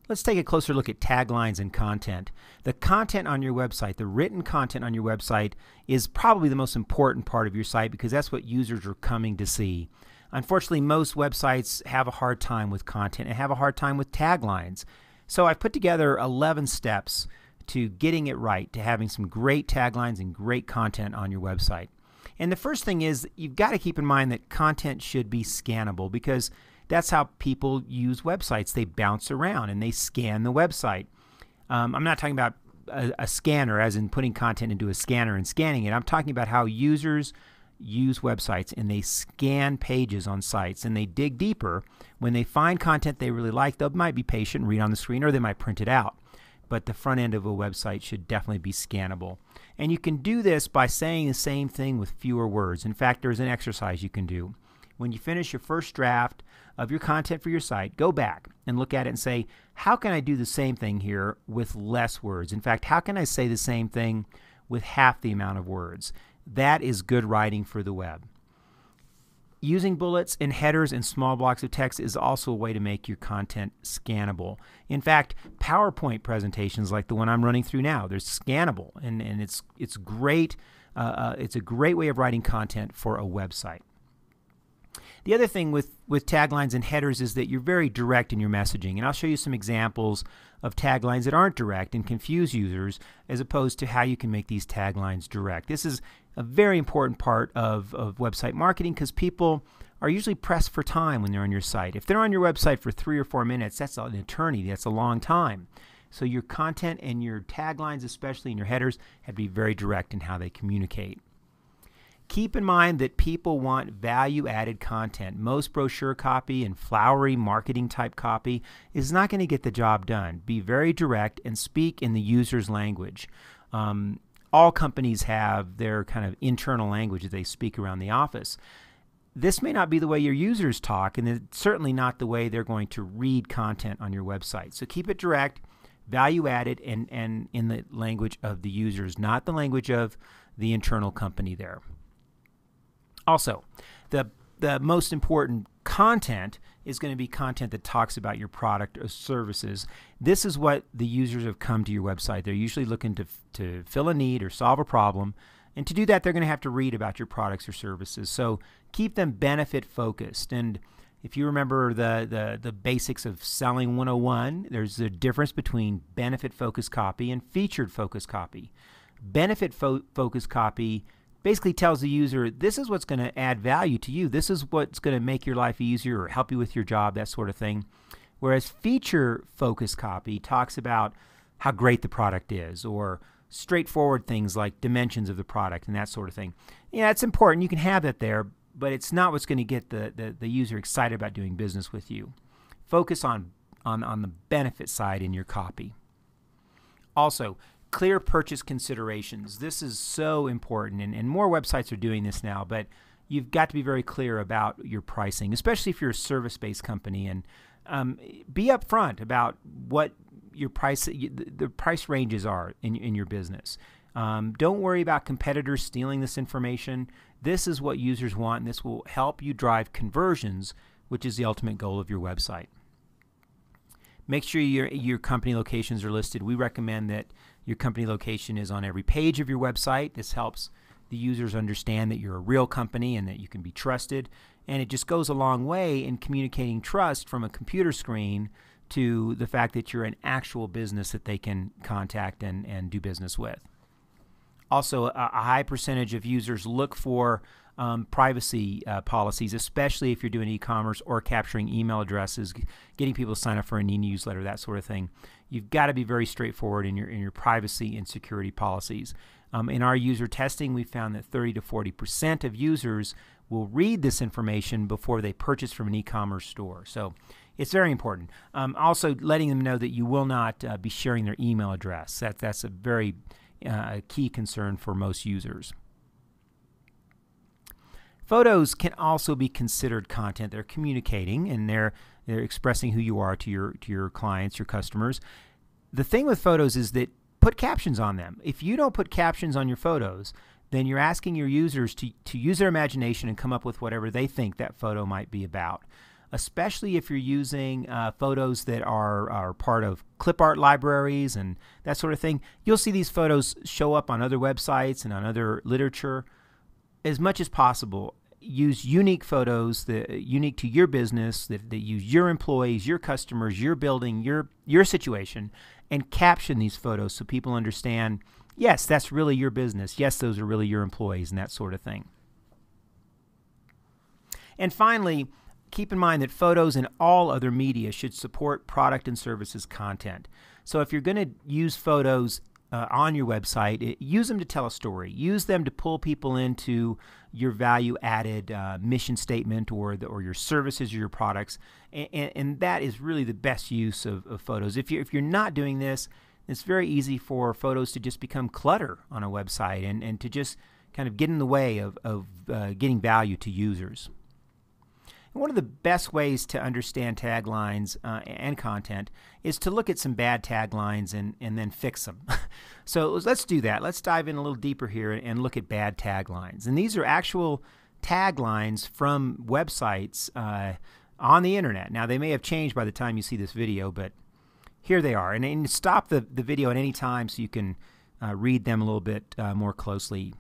Let's take a closer look at taglines and content. The content on your website, the written content on your website, is probably the most important part of your site because that's what users are coming to see. Unfortunately, most websites have a hard time with content and have a hard time with taglines. So I've put together 11 steps to getting it right, to having some great taglines and great content on your website. And the first thing is you've got to keep in mind that content should be scannable because that's how people use websites. They bounce around and they scan the website. I'm not talking about a scanner as in putting content into a scanner and scanning it. I'm talking about how users use websites and they scan pages on sites and they dig deeper. When they find content they really like, they might be patient and read on the screen, or they might print it out. But the front end of a website should definitely be scannable. And you can do this by saying the same thing with fewer words. In fact, there's an exercise you can do. When you finish your first draft of your content for your site, go back and look at it and say, how can I do the same thing here with less words? In fact, how can I say the same thing with half the amount of words? That is good writing for the web. Using bullets and headers and small blocks of text is also a way to make your content scannable. In fact, PowerPoint presentations like the one I'm running through now, they're scannable, and it's great. It's a great way of writing content for a website. The other thing with taglines and headers is that you're very direct in your messaging, and I'll show you some examples of taglines that aren't direct and confuse users as opposed to how you can make these taglines direct. This is a very important part of website marketing because people are usually pressed for time when they're on your site. If they're on your website for 3 or 4 minutes, that's an eternity. That's a long time. So your content and your taglines, especially in your headers, have to be very direct in how they communicate. Keep in mind that people want value-added content. Most brochure copy and flowery marketing type copy is not going to get the job done. Be very direct and speak in the user's language. All companies have their kind of internal language that they speak around the office. This may not be the way your users talk, and it's certainly not the way they're going to read content on your website. So keep it direct, value-added, and in the language of the users, not the language of the internal company there. Also, the most important content is going to be content that talks about your product or services. This is what the users have come to your website. They're usually looking to fill a need or solve a problem. And to do that, they're going to have to read about your products or services. So keep them benefit focused. And if you remember the basics of Selling 101, there's a difference between benefit focused copy and featured focused copy. Benefit focused copy basically tells the user, this is what's going to add value to you. This is what's going to make your life easier or help you with your job, that sort of thing. Whereas feature-focused copy talks about how great the product is or straightforward things like dimensions of the product and that sort of thing. Yeah, it's important. You can have that there, but it's not what's going to get the user excited about doing business with you. Focus on the benefit side in your copy. Also, clear purchase considerations. This is so important, and more websites are doing this now, but you've got to be very clear about your pricing, especially if you're a service-based company, and be upfront about what your the price ranges are in your business. Don't worry about competitors stealing this information. This is what users want, and this will help you drive conversions, which is the ultimate goal of your website. Make sure your company locations are listed. We recommend that your company location is on every page of your website. This helps the users understand that you're a real company and that you can be trusted. And it just goes a long way in communicating trust from a computer screen to the fact that you're an actual business that they can contact and do business with. Also, a high percentage of users look for privacy policies, especially if you're doing e-commerce or capturing email addresses, getting people to sign up for an e-newsletter, that sort of thing. You've got to be very straightforward in your privacy and security policies. In our user testing, we found that 30 to 40% of users will read this information before they purchase from an e-commerce store. So it's very important. Also, letting them know that you will not be sharing their email address. That's a very key concern for most users. Photos can also be considered content. They're communicating and they're expressing who you are to your clients, your customers. The thing with photos is that put captions on them. If you don't put captions on your photos, then you're asking your users to use their imagination and come up with whatever they think that photo might be about. especially if you're using photos that are part of clip art libraries and that sort of thing. You'll see these photos show up on other websites and on other literature. As much as possible, use unique photos that unique to your business, that use your employees, your customers, your building, your situation, and caption these photos so people understand, yes, that's really your business. Yes, those are really your employees and that sort of thing. And finally, keep in mind that photos and all other media should support product and services content. So if you're going to use photos on your website, use them to tell a story. Use them to pull people into your value-added mission statement or your services or your products, and that is really the best use of photos. If you're not doing this, it's very easy for photos to just become clutter on a website and to just kind of get in the way of getting value to users. One of the best ways to understand taglines and content is to look at some bad taglines and then fix them. So let's do that. Let's dive in a little deeper here and look at bad taglines. And these are actual taglines from websites on the internet. Now, they may have changed by the time you see this video, but here they are. And stop the video at any time so you can read them a little bit more closely.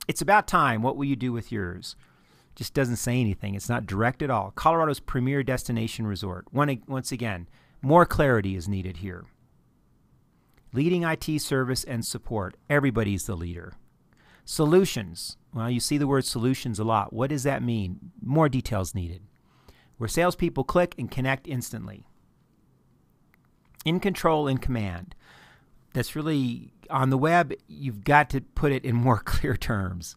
It's about time. What will you do with yours? Just doesn't say anything. It's not direct at all. Colorado's premier destination resort. Once again, more clarity is needed here. Leading IT service and support. Everybody's the leader. Solutions. Well, you see the word solutions a lot. What does that mean? More details needed. Where salespeople click and connect instantly. In control, in command. That's really, on the web, you've got to put it in more clear terms.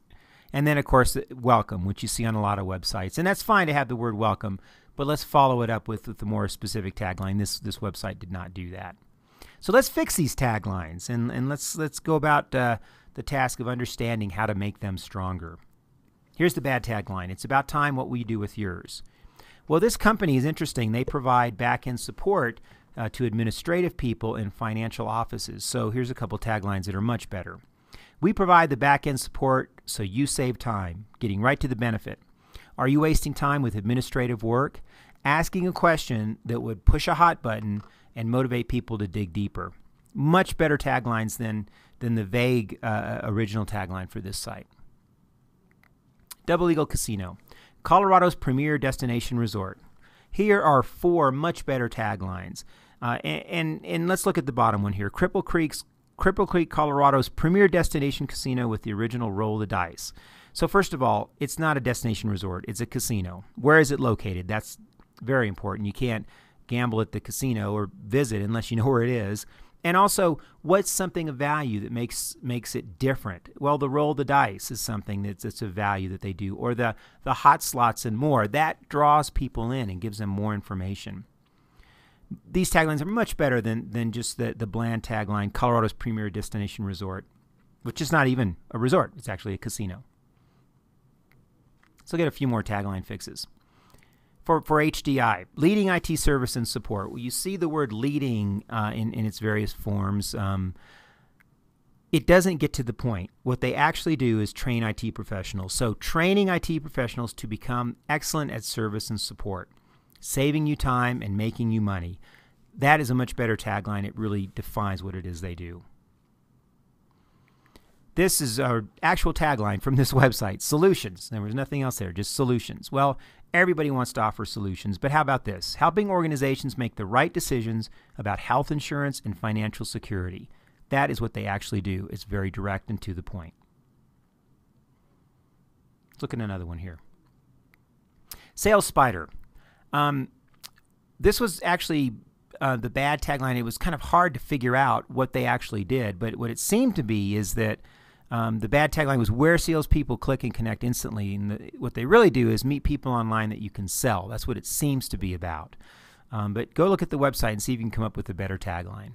And then, of course, welcome, which you see on a lot of websites. And that's fine to have the word welcome, but let's follow it up with a more specific tagline. This website did not do that. So let's fix these taglines, and let's go about the task of understanding how to make them stronger. Here's the bad tagline. It's about time. What will you do with yours? Well, this company is interesting. They provide back-end support to administrative people in financial offices. So here's a couple taglines that are much better. We provide the back-end support so you save time, getting right to the benefit. Are you wasting time with administrative work? Asking a question that would push a hot button and motivate people to dig deeper. Much better taglines than the vague original tagline for this site. Double Eagle Casino, Colorado's premier destination resort. Here are 4 much better taglines. And let's look at the bottom one here. Cripple Creek, Colorado's premier destination casino with the original roll of the dice. So first of all, it's not a destination resort. It's a casino. Where is it located? That's very important. You can't gamble at the casino or visit unless you know where it is. And also, what's something of value that makes it different? Well, the roll of the dice is something that's a value that they do, or the hot slots and more. That draws people in and gives them more information. These taglines are much better than just the bland tagline, Colorado's premier destination resort, which is not even a resort. It's actually a casino. Let's look at a few more tagline fixes. For HDI, leading IT service and support. Well, you see the word leading in its various forms. It doesn't get to the point. What they actually do is train IT professionals. So training IT professionals to become excellent at service and support, saving you time and making you money. That is a much better tagline. It really defines what it is they do. This is our actual tagline from this website, solutions. There was nothing else there, just solutions. Well, everybody wants to offer solutions, but how about this? Helping organizations make the right decisions about health insurance and financial security. That is what they actually do. It's very direct and to the point. Let's look at another one here. Sales Spider. This was actually the bad tagline. It was kind of hard to figure out what they actually did, but what it seemed to be is that the bad tagline was where salespeople click and connect instantly. And what they really do is meet people online that you can sell. That's what it seems to be about. But go look at the website and see if you can come up with a better tagline.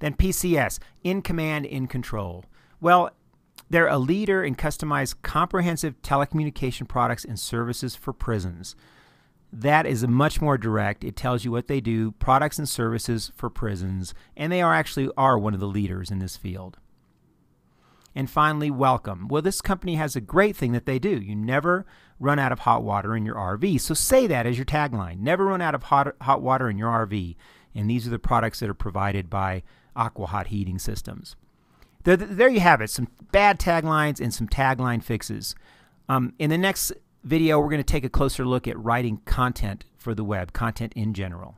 Then PCS, in command, in control. Well, they're a leader in customized comprehensive telecommunication products and services for prisons. That is much more direct. It tells you what they do, products and services for prisons, and they actually are one of the leaders in this field. And finally, welcome. Well, this company has a great thing that they do. You never run out of hot water in your RV. So say that as your tagline. Never run out of hot water in your RV. And these are the products that are provided by AquaHot Heating Systems. There you have it, some bad taglines and some tagline fixes. In the next video, we're going to take a closer look at writing content for the web, content in general.